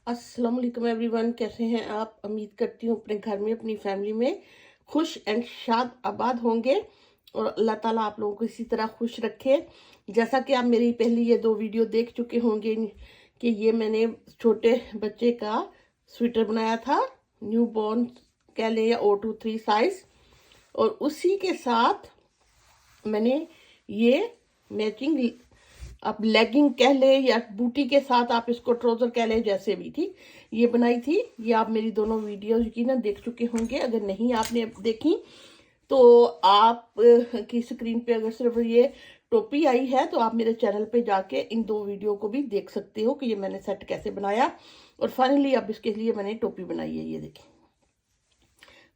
अस्सलाम वालेकुम एवरीवन, कैसे हैं आप? उम्मीद करती हूँ अपने घर में अपनी फैमिली में खुश एंड शाद आबाद होंगे और अल्लाह ताला आप लोगों को इसी तरह खुश रखे। जैसा कि आप मेरी पहली ये 2 वीडियो देख चुके होंगे कि ये मैंने छोटे बच्चे का स्वेटर बनाया था, न्यू बॉर्न कह लें या O23 साइज, और उसी के साथ मैंने ये मैचिंग आप लेगिंग कह ले या बूटी के साथ आप इसको ट्राउजर कह ले, जैसे भी थी ये बनाई थी। ये आप मेरी दोनों वीडियो यकीनन देख चुके होंगे। अगर नहीं आपने देखी तो आप की स्क्रीन पे अगर सिर्फ ये टोपी आई है तो आप मेरे चैनल पे जाके इन 2 वीडियो को भी देख सकते हो कि ये मैंने सेट कैसे बनाया। और फाइनली अब इसके लिए मैंने टोपी बनाई है, ये देखिए।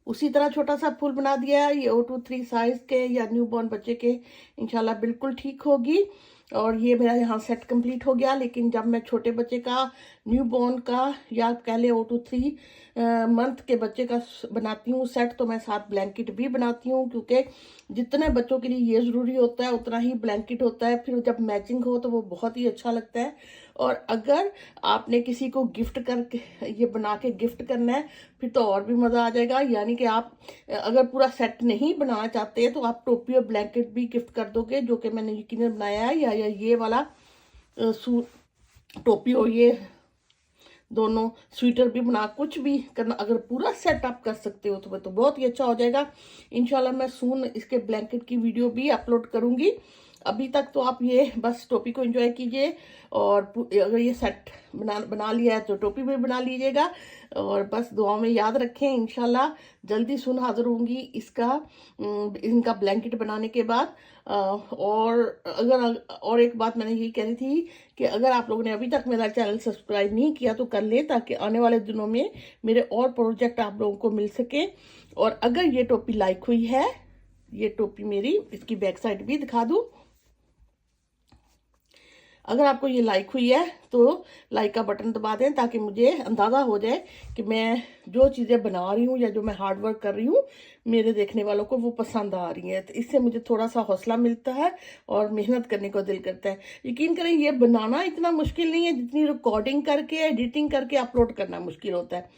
उसी तरह छोटा सा फूल बना दिया है। ये O23 साइज के या न्यू बॉर्न बच्चे के इंशाल्लाह बिल्कुल ठीक होगी। और ये मेरा यहाँ सेट कंप्लीट हो गया। लेकिन जब मैं छोटे बच्चे का, न्यू बॉर्न का या कह ले O23 मंथ के बच्चे का बनाती हूँ सेट, तो मैं साथ ब्लैंकेट भी बनाती हूँ, क्योंकि जितने बच्चों के लिए ये ज़रूरी होता है उतना ही ब्लैंकेट होता है। फिर जब मैचिंग हो तो वो बहुत ही अच्छा लगता है। और अगर आपने किसी को गिफ्ट करके ये बना के गिफ्ट करना है फिर तो और भी मज़ा आ जाएगा। यानी कि आप अगर पूरा सेट नहीं बनाना चाहते तो आप टोपी और ब्लैंकेट भी गिफ्ट कर दोगे, जो कि मैंने यकीनन बनाया है। या ये वाला टोपी हो, ये दोनों स्वेटर भी बना, कुछ भी करना, अगर पूरा सेट आप कर सकते हो तो बहुत ही अच्छा हो जाएगा। इंशाल्लाह मैं सून इसके ब्लैंकेट की वीडियो भी अपलोड करूंगी। अभी तक तो आप ये बस टोपी को एंजॉय कीजिए, और अगर ये सेट बना लिया है तो टोपी भी बना लीजिएगा। और बस दुआ में याद रखें, इंशाल्लाह जल्दी सुन हाजिर होंगी इनका ब्लैंकेट बनाने के बाद। और एक बात मैंने यही कह रही थी कि अगर आप लोगों ने अभी तक मेरा चैनल सब्सक्राइब नहीं किया तो कर ले, ताकि आने वाले दिनों में मेरे और प्रोजेक्ट आप लोगों को मिल सके। और अगर ये टोपी लाइक हुई है, ये टोपी मेरी, इसकी बैक साइड भी दिखा दूं। अगर आपको ये लाइक हुई है तो लाइक का बटन दबा दें, ताकि मुझे अंदाज़ा हो जाए कि मैं जो चीज़ें बना रही हूँ या जो मैं हार्ड वर्क कर रही हूँ मेरे देखने वालों को वो पसंद आ रही है। तो इससे मुझे थोड़ा सा हौसला मिलता है और मेहनत करने को दिल करता है। यकीन करें ये बनाना इतना मुश्किल नहीं है जितनी रिकॉर्डिंग करके एडिटिंग करके अपलोड करना मुश्किल होता है।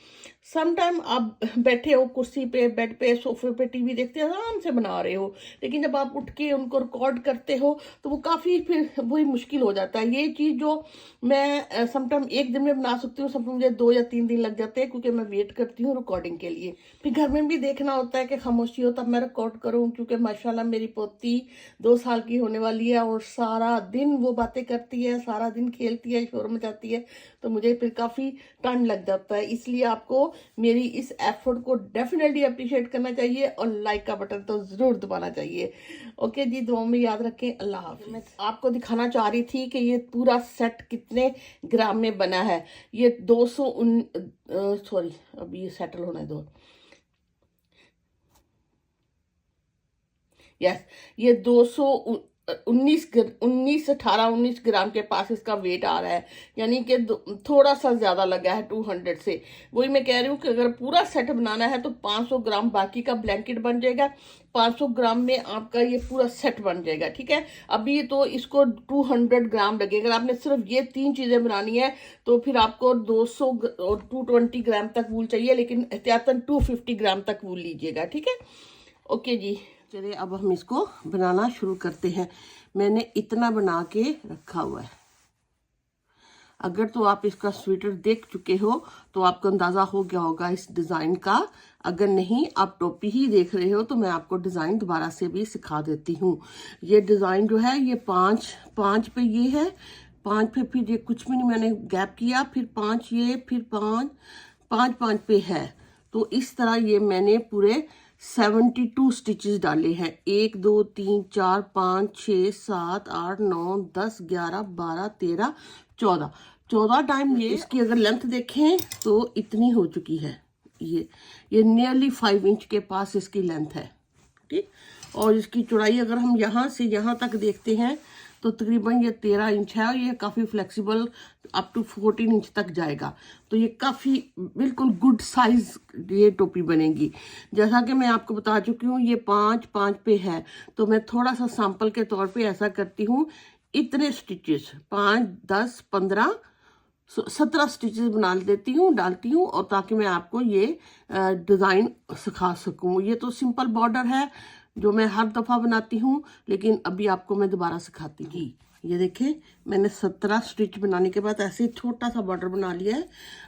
सम टाइम आप बैठे हो कुर्सी पे, बेड पे, सोफे पे, टीवी देखते हो, आराम से बना रहे हो, लेकिन जब आप उठ के उनको रिकॉर्ड करते हो तो वो काफ़ी फिर वही मुश्किल हो जाता है। ये चीज़ जो मैं सम टाइम एक दिन में बना सकती हूँ, सम टाइम मुझे 2 या 3 दिन लग जाते हैं, क्योंकि मैं वेट करती हूँ रिकॉर्डिंग के लिए। फिर घर में भी देखना होता है कि खामोशी हो तब मैं रिकॉर्ड करूँ, क्योंकि माशाल्लाह मेरी पोती 2 साल की होने वाली है और सारा दिन वो बातें करती है, सारा दिन खेलती है, शोर मचाती है, तो मुझे फिर काफ़ी टाइम लग जाता है। इसलिए आपको मेरी इस एफर्ट को डेफिनेटली अप्रिशिएट करना चाहिए और लाइक का बटन तो ज़रूर दबाना चाहिए। ओके जी, दुआ में याद रखें। अल्लाह हाफ़िज़। मैं आपको दिखाना चाह रही थी कि ये पूरा सेट कितने ग्राम में बना है। ये 200 सॉरी, अभी ये सेटल होने दो। यस, ये 19 ग्राम के पास इसका वेट आ रहा है, यानी कि थोड़ा सा ज़्यादा लगा है 200 से। वही मैं कह रही हूँ कि अगर पूरा सेट बनाना है तो 500 ग्राम बाकी का ब्लैंकेट बन जाएगा, 500 ग्राम में आपका ये पूरा सेट बन जाएगा। ठीक है, अभी तो इसको 200 ग्राम लगेगा। अगर आपने सिर्फ ये 3 चीज़ें बनानी है तो फिर आपको 200 और 220 ग्राम तक वूल चाहिए, लेकिन एहतियातन 250 ग्राम तक वूल लीजिएगा। ठीक है, ओके जी, चलिए अब हम इसको बनाना शुरू करते हैं। मैंने इतना बना के रखा हुआ है। अगर तो आप इसका स्वेटर देख चुके हो तो आपको अंदाज़ा हो गया होगा इस डिज़ाइन का। अगर नहीं, आप टोपी ही देख रहे हो तो मैं आपको डिज़ाइन दोबारा से भी सिखा देती हूँ। ये डिज़ाइन जो है ये 5 पे ये है, 5 पे फिर ये कुछ भी नहीं मैंने गैप किया, फिर 5 ये, फिर 5 पे है। तो इस तरह ये मैंने पूरे 72 स्टिचेस डाले हैं। 1 2 3 4 5 6 7 8 9 10 11 12 13 14 टाइम ये। इसकी अगर लेंथ देखें तो इतनी हो चुकी है। ये नियरली 5 इंच के पास इसकी लेंथ है। ठीक, और इसकी चौड़ाई अगर हम यहाँ से यहाँ तक देखते हैं तो तकरीबन ये 13 इंच है, और ये काफ़ी फ्लेक्सिबल अप टू 14 इंच तक जाएगा। तो ये काफ़ी बिल्कुल गुड साइज ये टोपी बनेगी। जैसा कि मैं आपको बता चुकी हूँ ये 5 पे है, तो मैं थोड़ा सा सैंपल के तौर पे ऐसा करती हूँ। इतने स्टिचेस 5 10 15 17 स्टिचेस बना देती हूँ, डालती हूँ, और ताकि मैं आपको ये डिज़ाइन सिखा सकूँ। ये तो सिंपल बॉर्डर है जो मैं हर दफ़ा बनाती हूँ, लेकिन अभी आपको मैं दोबारा सिखाती हूँ। ये देखें, मैंने 17 स्टिच बनाने के बाद ऐसे छोटा सा बॉर्डर बना लिया है।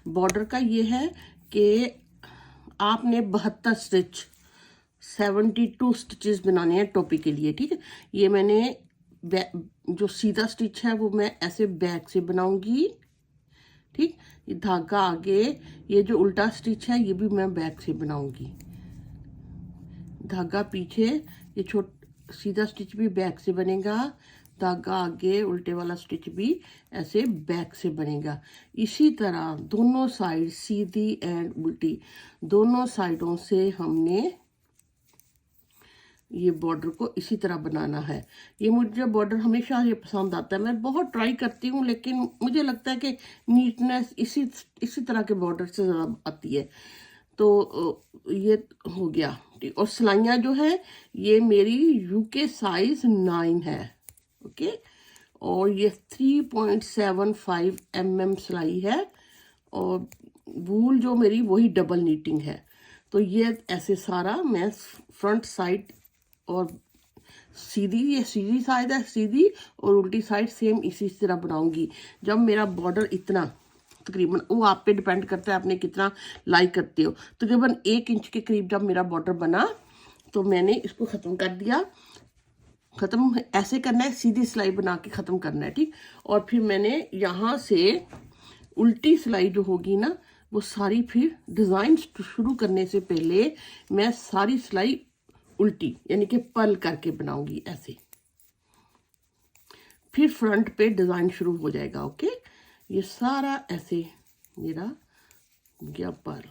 बॉर्डर का ये है कि आपने 72 स्टिच 72 स्टिचेस बनाने हैं टोपी के लिए, ठीक है। ये मैंने जो सीधा स्टिच है वो मैं ऐसे बैक से बनाऊंगी, ठीक। ये धागा आगे, ये जो उल्टा स्टिच है ये भी मैं बैक से बनाऊंगी, धागा पीछे, ये सीधा स्टिच भी बैक से बनेगा, धागा आगे, उल्टे वाला स्टिच भी ऐसे बैक से बनेगा। इसी तरह दोनों साइड, सीधी एंड उल्टी, दोनों साइडों से हमने ये बॉर्डर को इसी तरह बनाना है। ये मुझे बॉर्डर हमेशा ये पसंद आता है, मैं बहुत ट्राई करती हूँ, लेकिन मुझे लगता है कि नीटनेस इसी तरह के बॉर्डर से ज़्यादा आती है। तो ये हो गया, ठीक। और सिलाइयाँ जो है ये मेरी यूके साइज 9 है, ओके। और ये 3.75 mm सिलाई है, और वूल जो मेरी वही डबल नीटिंग है। तो ये ऐसे सारा मैं फ्रंट साइड और सीधी, ये सीधी साइड है सीधी, और उल्टी साइड सेम इसी तरह बनाऊंगी। जब मेरा बॉर्डर इतना तकरीबन, वो आप पे डिपेंड करता है आपने कितना लाइक करते हो, तकरीबन 1 इंच के करीब जब मेरा बॉर्डर बना तो मैंने इसको ख़त्म कर दिया। ख़त्म ऐसे करना है, सीधी सिलाई बना के ख़त्म करना है, ठीक। और फिर मैंने यहाँ से उल्टी सिलाई जो होगी ना, वो सारी फिर डिज़ाइन शुरू करने से पहले मैं सारी सिलाई उल्टी यानी कि पर्ल करके बनाऊंगी ऐसे, फिर फ्रंट पे डिज़ाइन शुरू हो जाएगा, ओके। ये सारा ऐसे मेरा गया पर्ल,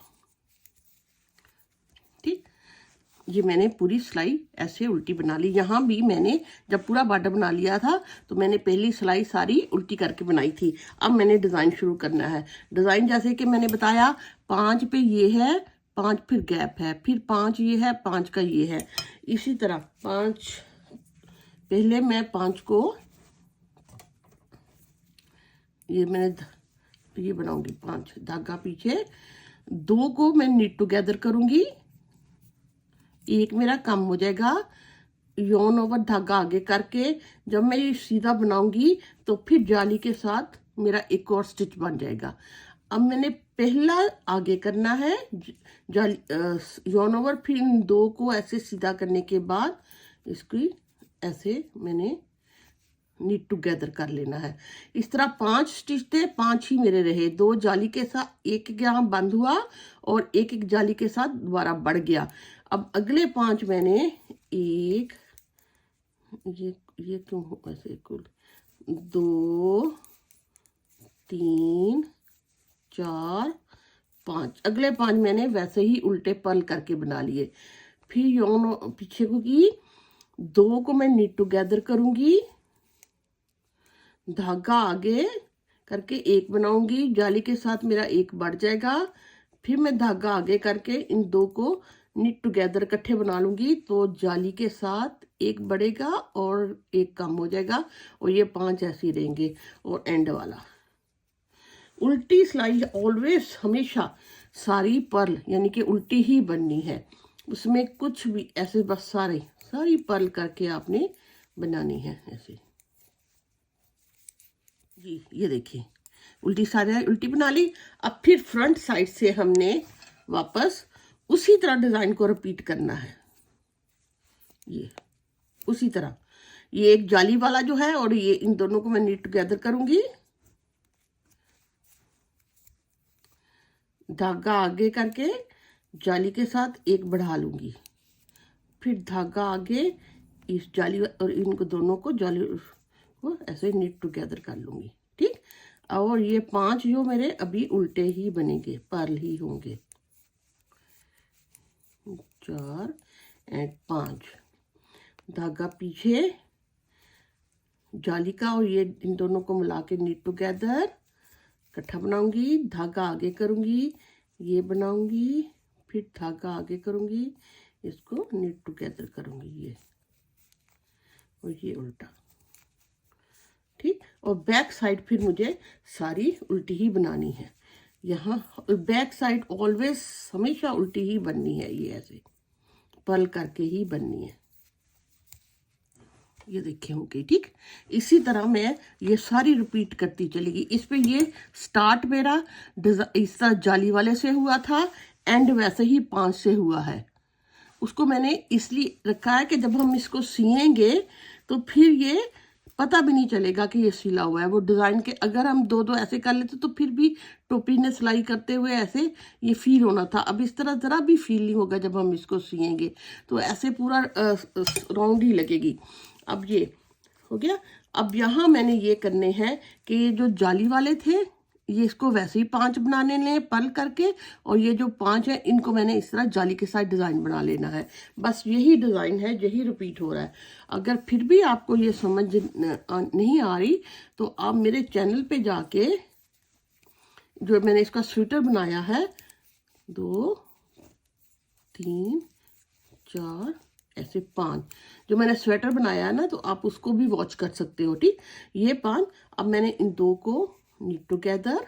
ठीक। ये मैंने पूरी सिलाई ऐसे उल्टी बना ली। यहाँ भी मैंने जब पूरा बॉर्डर बना लिया था तो मैंने पहली सिलाई सारी उल्टी करके बनाई थी। अब मैंने डिज़ाइन शुरू करना है। डिज़ाइन जैसे कि मैंने बताया, 5 पे ये है, 5 फिर गैप है, फिर 5 ये है, 5 का ये है, इसी तरह 5। पहले मैं 5 को ये मैंने ये बनाऊंगी 5 धागा पीछे, 2 को मैं नीट टुगेदर करूंगी, एक मेरा कम हो जाएगा, यॉन ओवर धागा आगे करके जब मैं ये सीधा बनाऊंगी तो फिर जाली के साथ मेरा एक और स्टिच बन जाएगा। अब मैंने पहला आगे करना है जाली यॉन ओवर, फिर इन 2 को ऐसे सीधा करने के बाद इसकी ऐसे मैंने नीट टुगेदर कर लेना है। इस तरह 5 स्टिच थे, 5 ही मेरे रहे, 2 जाली के साथ, एक यहाँ बंद हुआ और एक जाली के साथ दोबारा बढ़ गया। अब अगले 5 मैंने एक, ये क्यों हो ऐसे, कुल 2 3 4 5, अगले 5 मैंने वैसे ही उल्टे पर्ल करके बना लिए। फिर यौन पीछे को की 2 को मैं नीट टुगेदर करूंगी, धागा आगे करके एक बनाऊंगी, जाली के साथ मेरा एक बढ़ जाएगा, फिर मैं धागा आगे करके इन 2 को नीट टुगेदर इकट्ठे बना लूंगी, तो जाली के साथ एक बढ़ेगा और एक कम हो जाएगा, और ये 5 ऐसे रहेंगे। और एंड वाला उल्टी सिलाई ऑलवेज, हमेशा सारी पर्ल यानी कि उल्टी ही बननी है, उसमें कुछ भी ऐसे बस सारी पर्ल करके आपने बनानी है ऐसे। जी ये देखिए, उल्टी साइड उल्टी बना ली। अब फिर फ्रंट साइड से हमने वापस उसी तरह डिज़ाइन को रिपीट करना है, ये उसी तरह। ये एक जाली वाला जो है और ये, इन दोनों को मैं नीट टुगेदर करूंगी, धागा आगे करके जाली के साथ एक बढ़ा लूंगी, फिर धागा आगे इस जाली और इनको दोनों को जाली को ऐसे नीट टुगेदर कर लूंगी, ठीक। और ये 5 जो मेरे अभी उल्टे ही बनेंगे, पर्ल ही होंगे, 4 एंड 5, धागा पीछे जाली का और ये इन दोनों को मिला के नीट टुगेदर इकट्ठा बनाऊंगी, धागा आगे करूंगी, ये बनाऊंगी, फिर धागा आगे करूंगी, इसको नीट टुगेदर करूंगी, ये और ये उल्टा, ठीक। और बैक साइड फिर मुझे सारी उल्टी ही बनानी है। यहाँ बैक साइड ऑलवेज हमेशा उल्टी ही बननी है, ये ऐसे पर्ल करके ही बननी है। ये देखिए होगी, ठीक। इसी तरह मैं ये सारी रिपीट करती चलेगी। इस पे ये स्टार्ट मेरा इस तरह जाली वाले से हुआ था, एंड वैसे ही 5 से हुआ है। उसको मैंने इसलिए रखा है कि जब हम इसको सिएंगे तो फिर ये पता भी नहीं चलेगा कि ये सिला हुआ है। वो डिज़ाइन के अगर हम दो ऐसे कर लेते तो फिर भी टोपी ने सिलाई करते हुए ऐसे ये फील होना था। अब इस तरह ज़रा भी फील नहीं होगा जब हम इसको सिएंगे, तो ऐसे पूरा राउंड ही लगेगी। अब ये हो गया। अब यहाँ मैंने ये करने हैं कि जो जाली वाले थे ये इसको वैसे ही 5 बनाने लें पर्ल करके, और ये जो 5 है इनको मैंने इस तरह जाली के साथ डिज़ाइन बना लेना है। बस यही डिज़ाइन है, यही रिपीट हो रहा है। अगर फिर भी आपको ये समझ नहीं आ रही तो आप मेरे चैनल पे जाके, जो मैंने इसका स्वेटर बनाया है 2 3 4 ऐसे 5 जो मैंने स्वेटर बनाया है ना, तो आप उसको भी वॉच कर सकते हो, ठीक। ये 5 अब मैंने इन 2 को नीट टुगेदर,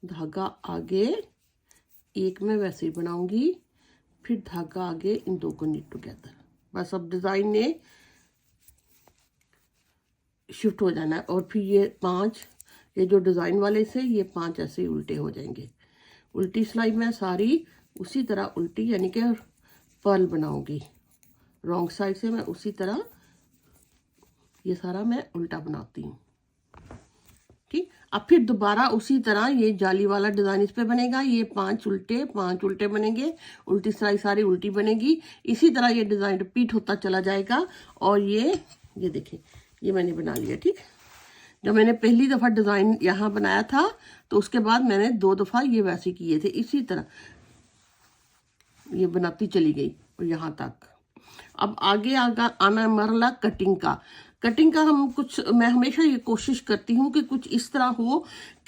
धागा आगे, एक में वैसे ही बनाऊंगी, फिर धागा आगे, इन 2 को नीट टुगेदर। बस अब डिज़ाइन ने शिफ्ट हो जाना है। और फिर ये 5 ये जो डिज़ाइन वाले से ये 5 ऐसे ही उल्टे हो जाएंगे। उल्टी सिलाई में सारी उसी तरह उल्टी यानी कि पर्ल बनाऊंगी। रॉन्ग साइड से मैं उसी तरह ये सारा मैं उल्टा बनाती हूँ, ठीक। अब फिर दोबारा उसी तरह ये जाली वाला डिज़ाइन इस पे बनेगा। ये 5 उल्टे बनेंगे, उल्टी सिलाई सारी उल्टी बनेगी। इसी तरह ये डिज़ाइन रिपीट होता चला जाएगा। और ये देखें, ये मैंने बना लिया, ठीक। जब मैंने पहली दफ़ा डिज़ाइन यहाँ बनाया था तो उसके बाद मैंने 2 दफ़ा ये वैसे किए थे। इसी तरह ये बनाती चली गई और यहाँ तक। अब आगे आना मरला कटिंग का। कटिंग का मैं हमेशा ये कोशिश करती हूँ कि कुछ इस तरह हो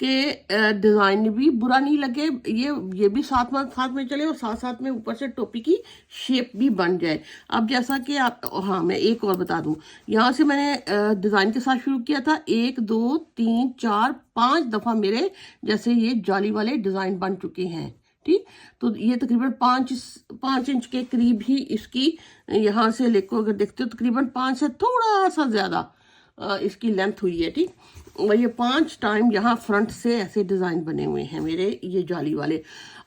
कि डिज़ाइन भी बुरा नहीं लगे, ये भी साथ में चले, और साथ साथ में ऊपर से टोपी की शेप भी बन जाए। अब जैसा कि आप, हाँ मैं एक और बता दूँ, यहाँ से मैंने डिज़ाइन के साथ शुरू किया था। 1 2 3 4 5 दफ़ा मेरे जैसे ये जाली वाले डिज़ाइन बन चुके हैं, ठीक। तो ये तकरीबन 5 इंच के करीब ही इसकी यहाँ से लेकर अगर देखते हो तकरीबन 5 से थोड़ा सा ज़्यादा इसकी लेंथ हुई है, ठीक। और ये 5 टाइम यहाँ फ्रंट से ऐसे डिज़ाइन बने हुए हैं मेरे ये जाली वाले।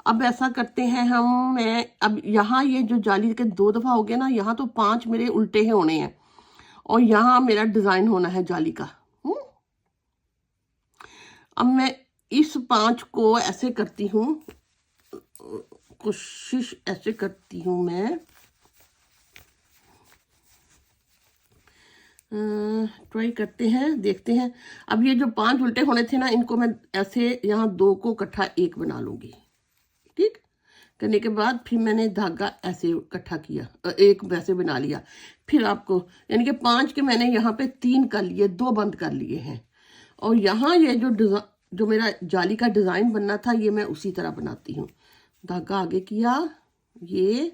अब ऐसा करते हैं अब यहाँ ये जो जाली के 2 दफ़ा हो गया ना, यहाँ तो 5 मेरे उल्टे ही होने हैं और यहाँ मेरा डिज़ाइन होना है जाली का। अब मैं इस 5 को ऐसे करती हूँ, कोशिश ऐसे करती हूँ मैं, ट्राई करते हैं, देखते हैं। अब ये जो 5 उल्टे होने थे ना, इनको मैं ऐसे यहाँ 2 को इकट्ठा 1 बना लूँगी, ठीक। करने के बाद फिर मैंने धागा ऐसे इकट्ठा किया, 1 वैसे बना लिया। फिर आपको यानी कि 5 के मैंने यहाँ पे 3 कर लिए, 2 बंद कर लिए हैं। और यहाँ ये जो मेरा जाली का डिज़ाइन बनना था ये मैं उसी तरह बनाती हूँ। धागा आगे किया, ये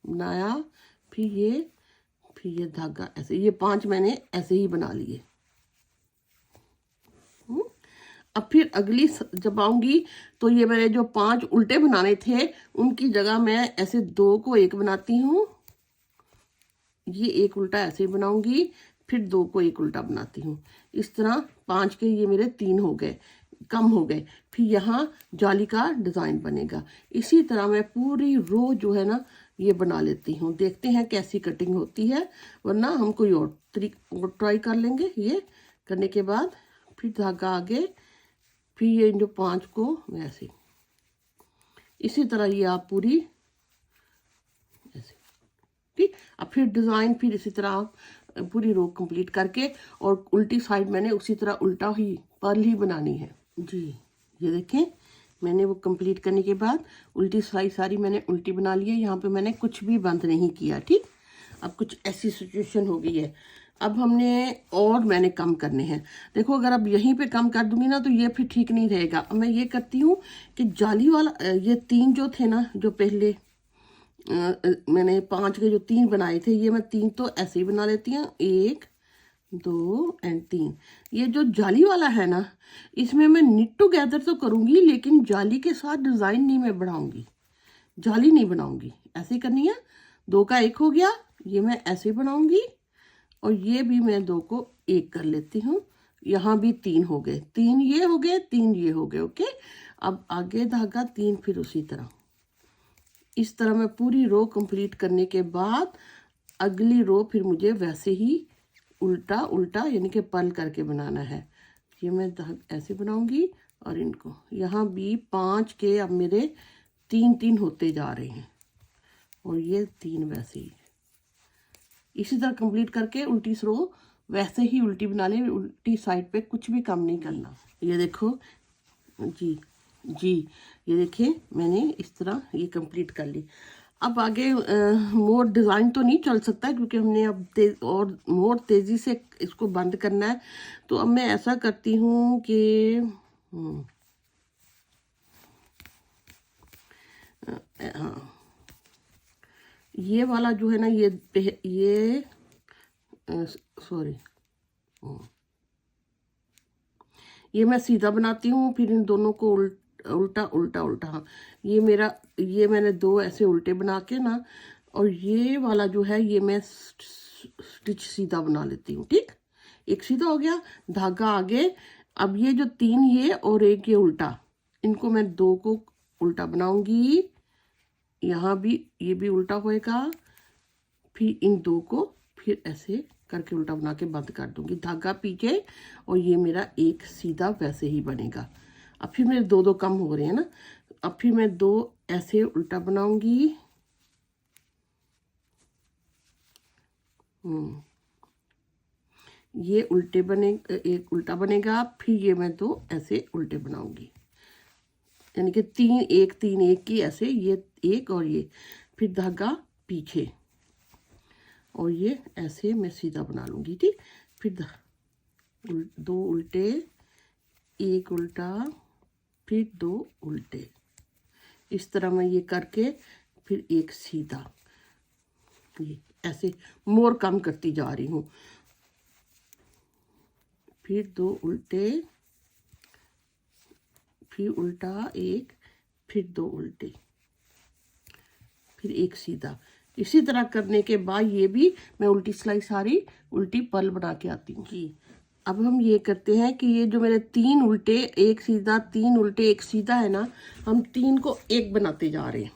बनाया, फिर ये धागा ऐसे, ये 5 मैंने ऐसे ही बना लिए। अब फिर अगली जब आऊंगी तो ये मैंने जो 5 उल्टे बनाने थे उनकी जगह मैं ऐसे 2 को 1 बनाती हूँ, ये 1 उल्टा ऐसे ही बनाऊंगी, फिर 2 को 1 उल्टा बनाती हूँ। इस तरह 5 के ये मेरे 3 हो गए, कम हो गए। फिर यहाँ जाली का डिज़ाइन बनेगा। इसी तरह मैं पूरी रो जो है ना ये बना लेती हूँ। देखते हैं कैसी कटिंग होती है, वरना हम कोई और ट्राई कर लेंगे। ये करने के बाद फिर धागा आगे, फिर ये जो 5 को मैं ऐसे, इसी तरह ये आप पूरी ऐसे, ठीक। अब फिर डिज़ाइन फिर इसी तरह आप पूरी रो कंप्लीट करके, और उल्टी साइड मैंने उसी तरह उल्टा ही पर्ल ही बनानी है जी। ये देखें, मैंने वो कंप्लीट करने के बाद उल्टी सिलाई सारी मैंने उल्टी बना ली है। यहाँ पे मैंने कुछ भी बंद नहीं किया, ठीक। अब कुछ ऐसी सिचुएशन हो गई है। अब मैंने कम करने हैं। देखो अगर अब यहीं पे कम कर दूंगी ना तो ये फिर ठीक नहीं रहेगा। अब मैं ये करती हूँ कि जाली वाला ये 3 जो थे ना, जो पहले मैंने 5 के जो 3 बनाए थे, ये मैं 3 तो ऐसे ही बना लेती हूँ, 1 2 एंड 3। ये जो जाली वाला है ना, इसमें मैं निट टुगेदर तो करूँगी, लेकिन जाली के साथ डिज़ाइन नहीं मैं बढ़ाऊँगी, जाली नहीं बनाऊँगी। ऐसे ही करनी है। 2 का 1 हो गया, ये मैं ऐसे ही बनाऊँगी, और ये भी मैं 2 को 1 कर लेती हूँ। यहाँ भी 3 हो गए, 3 ये हो गए, 3 ये हो गए। ओके, अब आगे धागा 3, फिर उसी तरह इस तरह मैं पूरी रो कंप्लीट करने के बाद अगली रो फिर मुझे वैसे ही उल्टा उल्टा यानी कि पल करके बनाना है। ये मैं ऐसे बनाऊंगी, और इनको यहाँ भी 5 के अब मेरे 3 होते जा रहे हैं, और ये 3 वैसे ही इसी तरह कंप्लीट करके उल्टी रो वैसे ही उल्टी बना ले। उल्टी साइड पे कुछ भी काम नहीं करना। ये देखो जी जी, ये देखिए मैंने इस तरह ये कंप्लीट कर ली। अब आगे मोर डिज़ाइन तो नहीं चल सकता, क्योंकि हमने अब और मोर तेज़ी से इसको बंद करना है। तो अब मैं ऐसा करती हूँ कि हाँ, ये वाला जो है ना, ये सॉरी, ये मैं सीधा बनाती हूँ, फिर इन दोनों को उल्टा उल्टा उल्टा। हाँ, ये मैंने 2 ऐसे उल्टे बना के ना, और ये वाला जो है ये मैं स्टिच सीधा बना लेती हूँ। ठीक, एक सीधा हो गया, धागा आगे। अब ये जो 3 ये और 1 ये उल्टा, इनको मैं 2 को उल्टा बनाऊंगी। यहाँ भी ये भी उल्टा होएगा, फिर इन 2 को फिर ऐसे करके उल्टा बना के बंद कर दूंगी, धागा पीछे, और ये मेरा एक सीधा वैसे ही बनेगा। अब फिर मेरे 2 कम हो रहे हैं ना, अब फिर मैं 2 ऐसे उल्टा बनाऊंगी। ये उल्टे बने, एक उल्टा बनेगा, फिर ये मैं 2 ऐसे उल्टे बनाऊंगी, यानी कि 3 1 3 1 की ऐसे, ये एक और ये, फिर धागा पीछे, और ये ऐसे मैं सीधा बना लूँगी। ठीक, फिर 2 उल्टे, एक उल्टा, फिर 2 उल्टे, इस तरह मैं ये करके फिर एक सीधा, ये ऐसे मोर कम करती जा रही हूँ। फिर 2 उल्टे, फिर उल्टा एक, फिर 2 उल्टे, फिर एक सीधा। इसी तरह करने के बाद ये भी मैं उल्टी सिलाई सारी उल्टी पल बना के आती हूँ। जी, अब हम ये करते हैं कि ये जो मेरे 3 उल्टे एक सीधा, 3 उल्टे एक सीधा है ना, हम 3 को एक बनाते जा रहे हैं।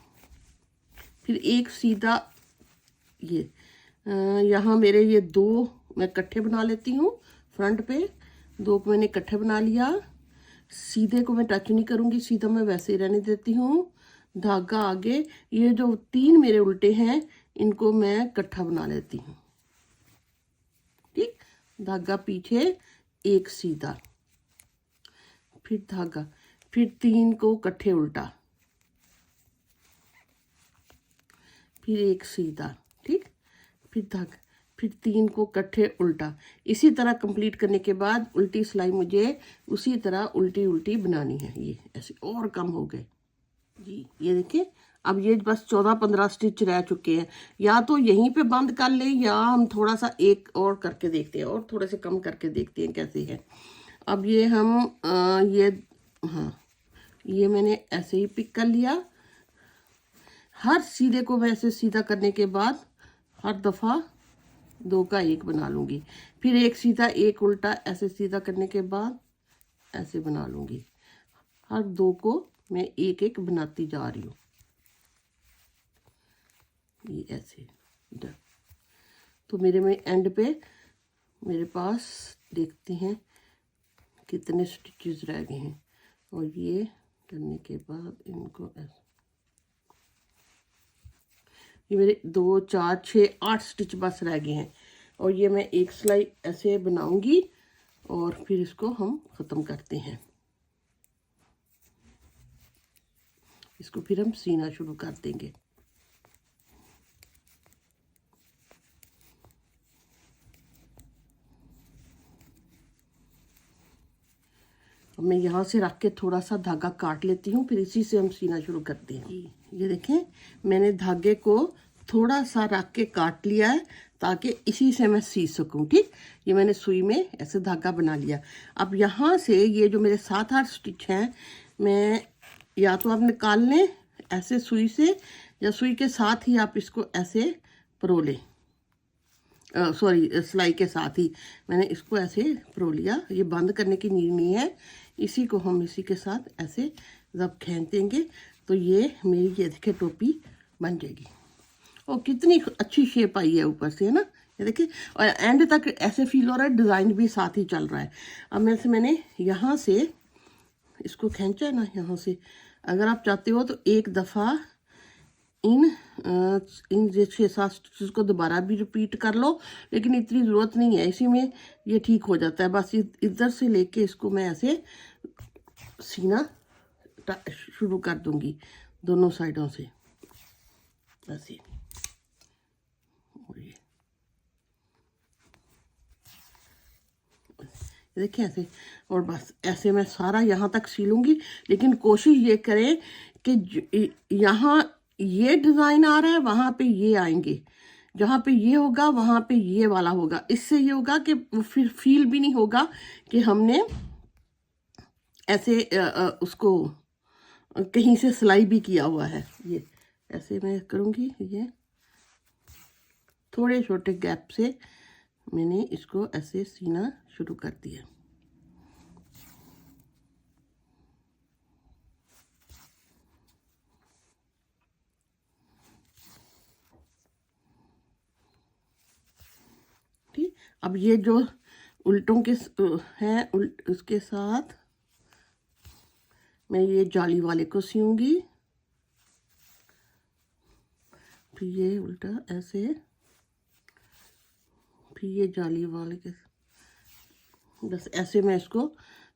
फिर एक सीधा, ये यहाँ मेरे ये 2 मैं इकट्ठे बना लेती हूँ फ्रंट पे। 2 को मैंने इकट्ठे बना लिया। सीधे को मैं टच नहीं करूँगी, सीधा मैं वैसे ही रहने देती हूँ। धागा आगे, ये जो 3 मेरे उल्टे हैं इनको मैं इकट्ठा बना लेती हूँ। ठीक, धागा पीछे, एक सीधा, फिर धागा, फिर 3 को इकट्ठे उल्टा, फिर एक सीधा। ठीक, फिर धागा, फिर 3 को इकट्ठे उल्टा। इसी तरह कंप्लीट करने के बाद उल्टी सिलाई मुझे उसी तरह उल्टी उल्टी बनानी है। ये ऐसे और कम हो गए जी, ये देखिए। अब ये बस 14-15 स्टिच रह चुके हैं, या तो यहीं पे बंद कर ले, या हम थोड़ा सा एक और करके देखते हैं, और थोड़े से कम करके देखते हैं कैसे है। अब ये हम हाँ, ये मैंने ऐसे ही पिक कर लिया। हर सीधे को वैसे सीधा करने के बाद हर दफ़ा 2 का 1 बना लूँगी, फिर एक सीधा एक उल्टा, ऐसे सीधा करने के बाद ऐसे बना लूँगी। हर 2 को मैं एक एक बनाती जा रही हूँ, ये ऐसे डन। तो मेरे में एंड पे मेरे पास देखते हैं कितने स्टिचेस रह गए हैं, और ये करने के बाद इनको ऐसे, ये मेरे 2 4 6 8 स्टिच बस रह गए हैं, और ये मैं एक सिलाई ऐसे बनाऊंगी, और फिर इसको हम ख़त्म करते हैं। इसको फिर हम सीना शुरू कर देंगे। अब मैं यहाँ से रख के थोड़ा सा धागा काट लेती हूँ, फिर इसी से हम सीना शुरू करते हैं। ये देखें, मैंने धागे को थोड़ा सा रख के काट लिया है ताकि इसी से मैं सी सकूं। ठीक, ये मैंने सुई में ऐसे धागा बना लिया। अब यहाँ से ये जो मेरे 7-8 स्टिच हैं, मैं या तो आप निकाल लें ऐसे सुई से, या सुई के साथ ही आप इसको ऐसे परो लें। सॉरी, सिलाई के साथ ही मैंने इसको ऐसे परो लिया। ये बंद करने की नीड नहीं है, इसी को हम इसी के साथ ऐसे जब खींच देंगे तो ये मेरी ये देखिए टोपी बन जाएगी। और कितनी अच्छी शेप आई है ऊपर से, है ना, ये देखिए। और एंड तक ऐसे फील हो रहा है डिज़ाइन भी साथ ही चल रहा है। अब मैंने यहाँ से इसको खींचा है ना, यहाँ से अगर आप चाहते हो तो एक दफ़ा इन 6-7 स्टिचेस को दोबारा भी रिपीट कर लो, लेकिन इतनी ज़रूरत नहीं है, इसी में ये ठीक हो जाता है। बस इधर से लेके इसको मैं ऐसे सीना शुरू कर दूंगी दोनों साइडों से ऐसे। देखिए ऐसे, और बस ऐसे मैं सारा यहाँ तक सीलूंगी। लेकिन कोशिश ये करें कि यहाँ ये डिज़ाइन आ रहा है, वहाँ पे ये आएंगे, जहाँ पे ये होगा वहाँ पे ये वाला होगा। इससे ये होगा कि फिर फील भी नहीं होगा कि हमने ऐसे उसको कहीं से सिलाई भी किया हुआ है। ये ऐसे मैं करूँगी, ये थोड़े छोटे गैप से मैंने इसको ऐसे सीना शुरू कर दिया। ठीक, अब ये जो उल्टों के हैं उसके साथ मैं ये जाली वाले को सीऊंगी, फिर ये उल्टा ऐसे, फिर ये जाली वाले के, बस ऐसे मैं इसको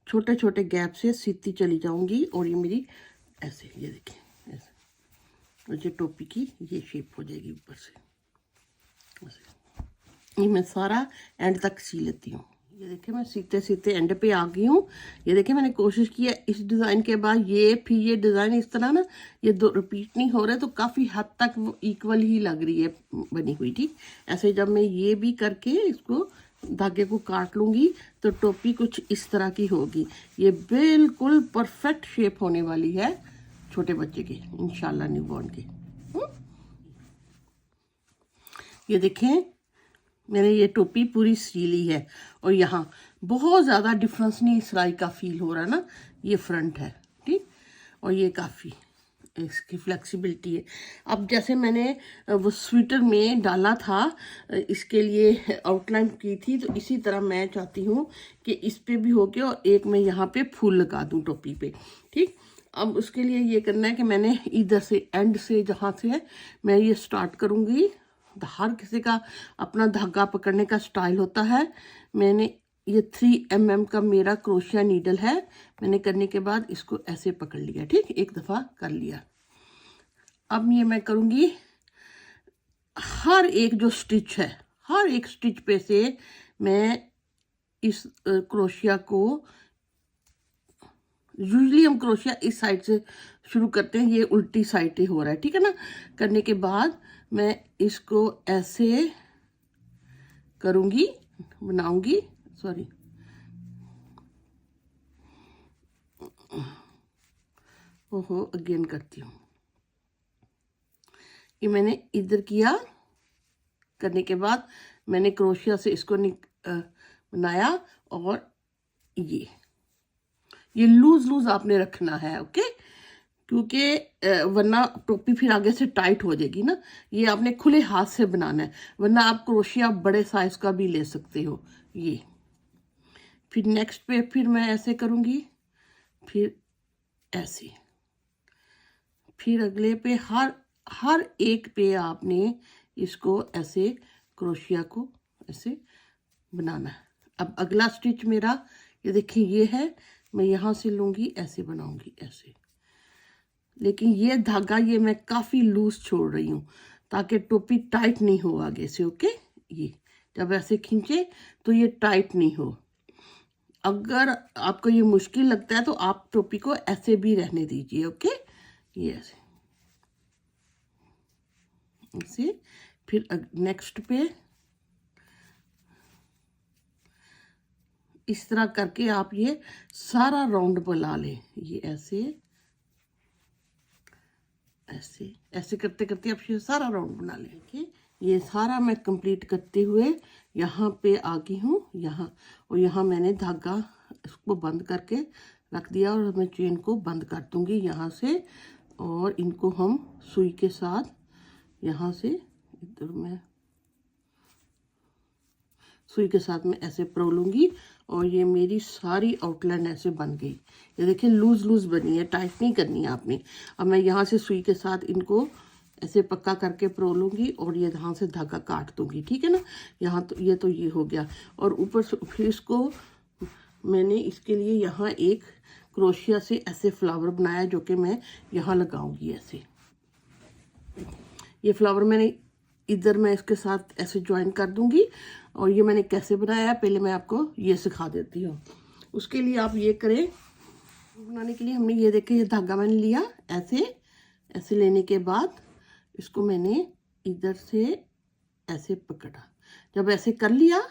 छोटे छोटे गैप से सीती चली जाऊंगी। और ये मेरी ऐसे, ये देखिए ऐसे, और ये टोपी की ये शेप हो जाएगी ऊपर से ऐसे। ये मैं सारा एंड तक सी लेती हूँ। ये देखिए मैं सीते सीते एंड पे आ गई हूँ। ये देखिए मैंने कोशिश की है इस डिज़ाइन के बाद ये, फिर ये डिज़ाइन इस तरह ना, ये दो रिपीट नहीं हो रहे, तो काफ़ी हद तक वो इक्वल ही लग रही है बनी हुई। ठीक, ऐसे जब मैं ये भी करके इसको धागे को काट लूँगी तो टोपी कुछ इस तरह की होगी। ये बिल्कुल परफेक्ट शेप होने वाली है छोटे बच्चे की, इंशाल्लाह न्यूबॉर्न की। ये देखें मैंने ये टोपी पूरी सी ली है, और यहाँ बहुत ज़्यादा डिफरेंस नहीं सिलाई का फील हो रहा ना। ये फ्रंट है, ठीक, और ये काफ़ी इसकी फ्लेक्सिबिलिटी है। अब जैसे मैंने वो स्वेटर में डाला था, इसके लिए आउटलाइन की थी, तो इसी तरह मैं चाहती हूँ कि इस पे भी हो गया और एक मैं यहाँ पे फूल लगा दूँ टोपी पे। ठीक, अब उसके लिए ये करना है कि मैंने इधर से एंड से जहाँ से है मैं ये स्टार्ट करूँगी। हर किसी का अपना धागा पकड़ने का स्टाइल होता है। मैंने ये 3 mm का मेरा क्रोशिया नीडल है, मैंने करने के बाद इसको ऐसे पकड़ लिया। ठीक, एक दफ़ा कर लिया। अब ये मैं करूँगी हर एक जो स्टिच है, हर एक स्टिच पे से मैं इस क्रोशिया को, यूजली हम क्रोशिया इस साइड से शुरू करते हैं, ये उल्टी साइड ही हो रहा है, ठीक है ना। करने के बाद मैं इसको ऐसे करूँगी, बनाऊंगी, सॉरी, ओहो अगेन करती हूँ। ये मैंने इधर किया, करने के बाद मैंने क्रोशिया से इसको बनाया, और ये लूज लूज आपने रखना है, ओके, क्योंकि वरना टोपी फिर आगे से टाइट हो जाएगी ना। ये आपने खुले हाथ से बनाना है, वरना आप क्रोशिया बड़े साइज का भी ले सकते हो। ये फिर नेक्स्ट पे फिर मैं ऐसे करूँगी, फिर ऐसे, फिर अगले पे हर एक पे आपने इसको ऐसे क्रोशिया को ऐसे बनाना है। अब अगला स्टिच मेरा ये देखिए ये है, मैं यहाँ से लूँगी, ऐसे बनाऊँगी ऐसे, लेकिन ये धागा ये मैं काफ़ी लूज छोड़ रही हूँ ताकि टोपी टाइट नहीं हो आगे से, ओके। ये जब ऐसे खींचे तो ये टाइट नहीं हो। अगर आपको ये मुश्किल लगता है तो आप टोपी को ऐसे भी रहने दीजिए, ओके, ये ऐसे ऐसे। फिर नेक्स्ट पे इस तरह करके आप ये सारा राउंड बना लें। ये ऐसे ऐसे ऐसे करते करते आप ये सारा राउंड बना लें। ठीक, ये सारा मैं कंप्लीट करते हुए यहाँ पे आ गई हूँ, यहाँ। और यहाँ मैंने धागा इसको बंद करके रख दिया और मैं चेन को बंद कर दूँगी यहाँ से। और इनको हम सुई के साथ यहाँ से इधर मैं सुई के साथ में ऐसे परो लूँगी और ये मेरी सारी आउटलाइन ऐसे बन गई। ये देखिए लूज लूज बनी है, टाइट नहीं करनी है आपने। अब मैं यहाँ से सुई के साथ इनको ऐसे पक्का करके परो लूँगी और ये यहाँ से धागा काट दूँगी। ठीक है ना, यहाँ तो ये हो गया। और ऊपर से फिर इसको मैंने इसके लिए यहाँ एक क्रोशिया से ऐसे फ्लावर बनाया जो कि मैं यहाँ लगाऊंगी ऐसे। ये फ्लावर मैंने इधर मैं इसके साथ ऐसे ज्वाइन कर दूंगी। और ये मैंने कैसे बनाया है पहले मैं आपको ये सिखा देती हूँ। उसके लिए आप ये करें, बनाने के लिए हमने ये देखे ये धागा मैंने लिया ऐसे। ऐसे लेने के बाद इसको मैंने इधर से ऐसे पकड़ा। जब ऐसे कर लिया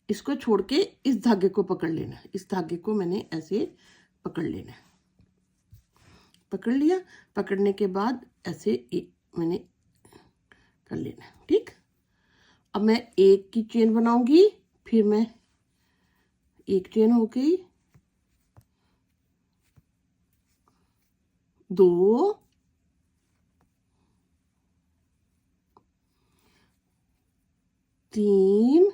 इसको छोड़ के इस धागे को पकड़ लेना। इस धागे को मैंने ऐसे पकड़ लेना। पकड़ लिया, पकड़ने के बाद ऐसे मैंने कर लेना। ठीक, अब मैं एक की चेन बनाऊंगी, फिर मैं एक चेन हो गई, 2, 3,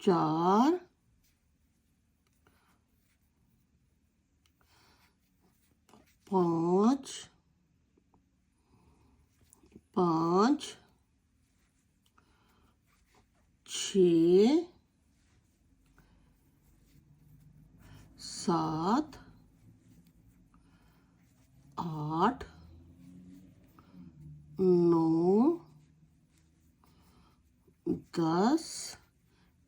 4, 5, 6, 7, 8, 9, 10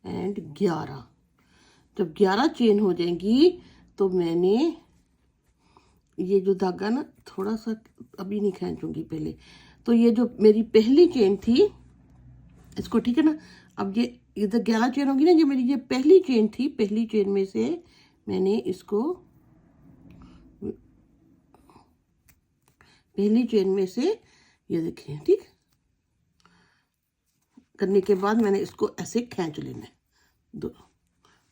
एंड 11। जब 11 चेन हो जाएंगी तो मैंने ये जो धागा ना थोड़ा सा अभी नहीं खींचूंगी पहले। तो ये जो मेरी पहली चेन थी इसको, ठीक है ना, अब ये इधर 11 चेन होगी ना, ये मेरी ये पहली चेन थी। पहली चेन में से मैंने इसको पहली चेन में से ये देखिए, ठीक करने के बाद मैंने इसको ऐसे खींच लेना है। दो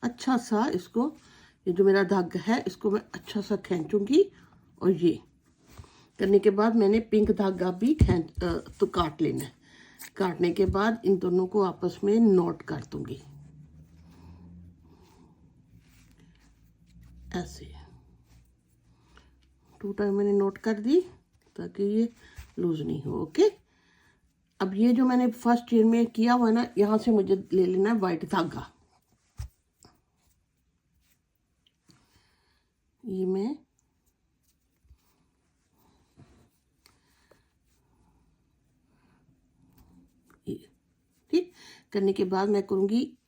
अच्छा सा इसको, ये जो मेरा धागा है इसको मैं अच्छा सा खींचूंगी। और ये करने के बाद मैंने पिंक धागा भी तो काट लेना है। काटने के बाद इन दोनों को आपस में नोट कर दूंगी ऐसे। 2 टाइम मैंने नोट कर दी ताकि ये लूज नहीं हो। ओके, अब ये जो मैंने फर्स्ट चेन में किया हुआ है ना, यहाँ से मुझे ले लेना है वाइट धागा। ये मैं ठीक करने के बाद मैं करूँगी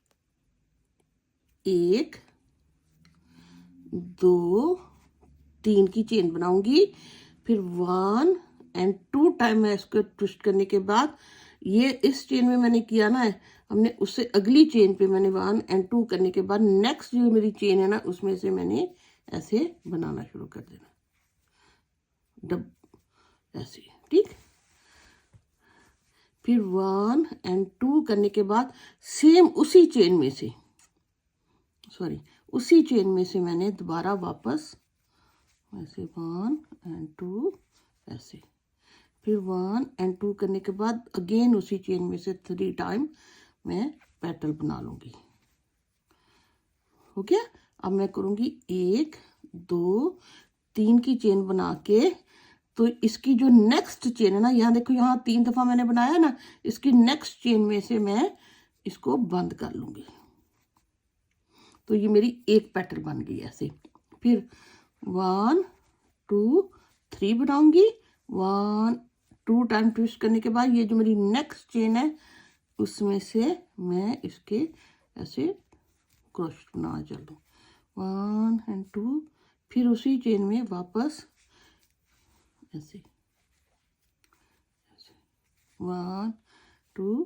1, 2, 3 की चेन बनाऊंगी। फिर 1 एंड 2 टाइम मैं इसको ट्विस्ट करने के बाद ये इस चेन में मैंने किया ना है, हमने उससे अगली चेन पे मैंने 1 एंड 2 करने के बाद नेक्स्ट जो मेरी चेन है ना उसमें से मैंने ऐसे बनाना शुरू कर देना डब ऐसे। ठीक, फिर 1 एंड 2 करने के बाद सेम उसी चेन में से उसी चेन में से मैंने दोबारा वापस ऐसे 1 एंड 2 ऐसे। फिर 1 एंड 2 करने के बाद अगेन उसी चेन में से 3 टाइम मैं पेटल बना लूँगी। हो गया। अब मैं करूँगी 1, 2, 3 की चेन बना के, तो इसकी जो नेक्स्ट चेन है ना, यहाँ देखो यहाँ 3 दफ़ा मैंने बनाया ना, इसकी नेक्स्ट चेन में से मैं इसको बंद कर लूँगी। तो ये मेरी एक पैटर्न बन गई ऐसे। फिर 1, 2, 3 बनाऊंगी। 1, 2 टाइम ट्विस्ट करने के बाद ये जो मेरी नेक्स्ट चेन है उसमें से मैं इसके ऐसे क्रोशेट बना चलूँ। 1 एंड 2, फिर उसी चेन में वापस ऐसे 1 2,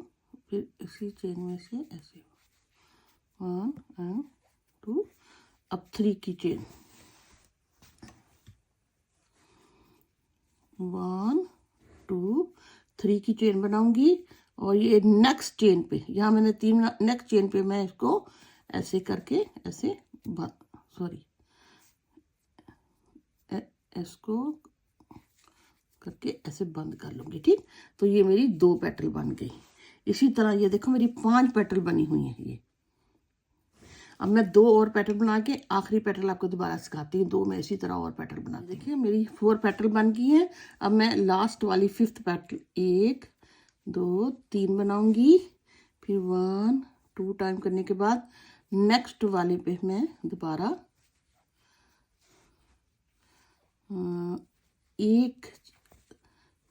फिर इसी चेन में से ऐसे 1 एंड 2, अब 3 की चेन 1 2 3 की चेन बनाऊंगी और ये नेक्स्ट चेन पे, यहाँ मैंने 3 नेक्स्ट चेन पे मैं इसको ऐसे करके ऐसे सॉरी इसको करके ऐसे बंद कर लूँगी। ठीक, तो ये मेरी 2 पेटल बन गई। इसी तरह ये देखो मेरी 5 पेटल बनी हुई है ये। अब मैं 2 और पेटल बना के आखिरी पेटल आपको दोबारा सिखाती हूँ। 2 में इसी तरह और पेटल बना, देखिए मेरी 4 पेटल बन गई हैं। अब मैं लास्ट वाली 5th पेटल 1 2 3 बनाऊंगी, फिर 1 2 टाइम करने के बाद नेक्स्ट वाले पे मैं दोबारा 1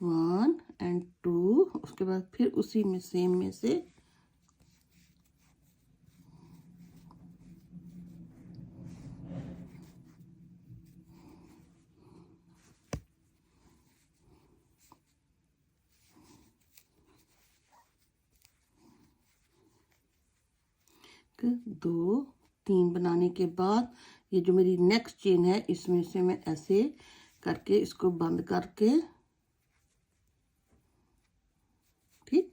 1 एंड 2, उसके बाद फिर उसी में सेम में से 2 3 बनाने के बाद ये जो मेरी नेक्स्ट चेन है इसमें से मैं ऐसे करके इसको बंद करके, ठीक,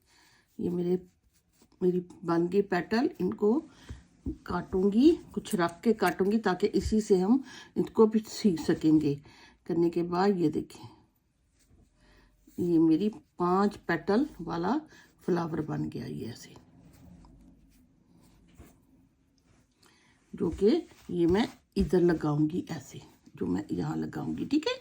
ये मेरी बन गई पेटल। इनको काटूंगी, कुछ रख के काटूंगी ताकि इसी से हम इनको भी सीख सकेंगे। करने के बाद ये देखिए ये मेरी 5 पेटल वाला फ्लावर बन गया ये ऐसे, जो कि ये मैं इधर लगाऊंगी ऐसे, जो मैं यहाँ लगाऊंगी। ठीक है,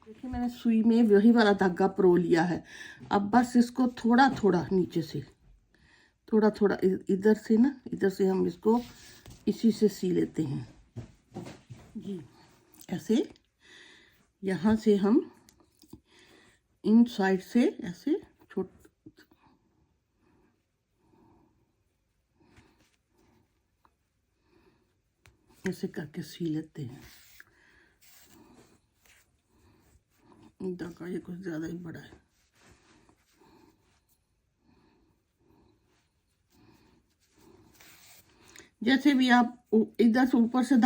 देखिए मैंने सुई में वही वाला धागा परो लिया है। अब बस इसको थोड़ा थोड़ा नीचे से थोड़ा थोड़ा इधर से ना, इधर से हम इसको इसी से सी लेते हैं जी। ऐसे यहाँ से हम इन साइड से ऐसे ऐसे करके सी लेते हैं। धागा ये कुछ ज़्यादा ही बड़ा है। जैसे भी आप इधर से ऊपर से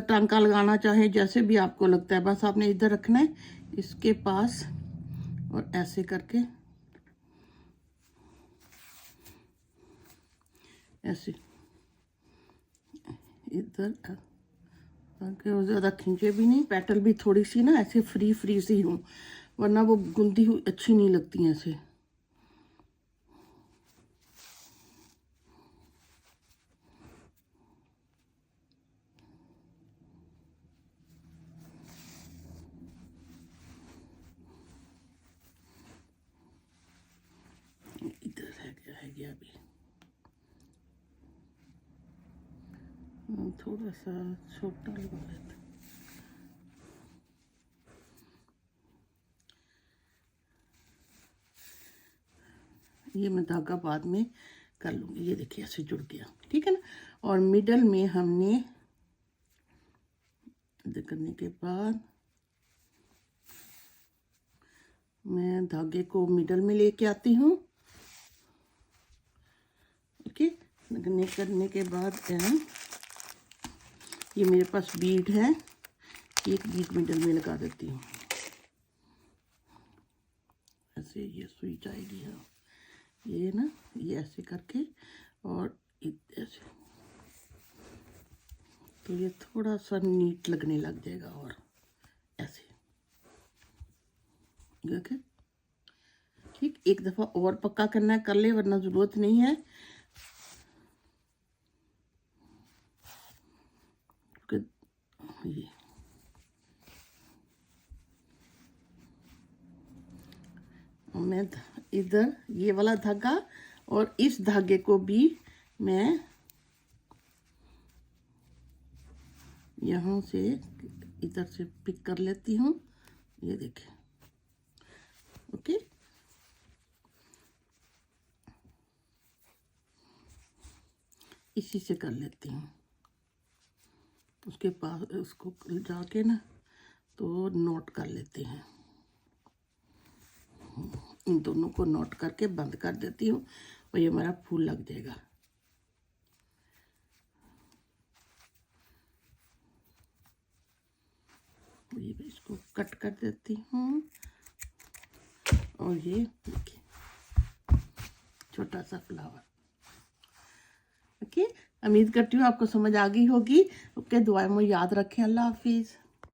टांका लगाना चाहें, जैसे भी आपको लगता है, बस आपने इधर रखना है इसके पास और ऐसे करके ऐसे इधर, ताकि वो ज़्यादा खींचे भी नहीं। पेटल भी थोड़ी सी ना ऐसे फ्री फ्री सी हूँ, वरना वो गुंदी हुई अच्छी नहीं लगती हैं ऐसे। इधर है गया अभी थोड़ा सा छोटा लगा लेते। ये मैं धागा बाद में कर लूँगी। ये देखिए ऐसे जुड़ गया, ठीक है ना। और मिडल में हमने इधर करने के बाद मैं धागे को मिडल में लेके आती हूँ। ओके, करने के बाद ये मेरे पास बीड है, एक बीड मिडल में लगा देती हूँ ऐसे। ये सुई जाएगी, हाँ ये ना, ये ऐसे करके और ऐसे, तो ये थोड़ा सा नीट लगने लग जाएगा। और ऐसे ओके, ठीक, एक दफ़ा और पक्का करना है, कर ले, वरना ज़रूरत नहीं है। ये मैं इधर ये वाला धागा और इस धागे को भी मैं यहाँ से इधर से पिक कर लेती हूँ। ये देखिए, ओके, इसी से कर लेती हूँ। उसके पास उसको जाके ना तो नोट कर लेते हैं। इन दोनों को नोट करके बंद कर देती हूँ और ये हमारा फूल लग जाएगा। ये इसको कट कर देती हूँ और ये देखिए छोटा सा फ्लावर। ओके, उम्मीद करती हूँ आपको समझ आ गई होगी। ओके, दुआएं में याद रखें। अल्लाह हाफिज़।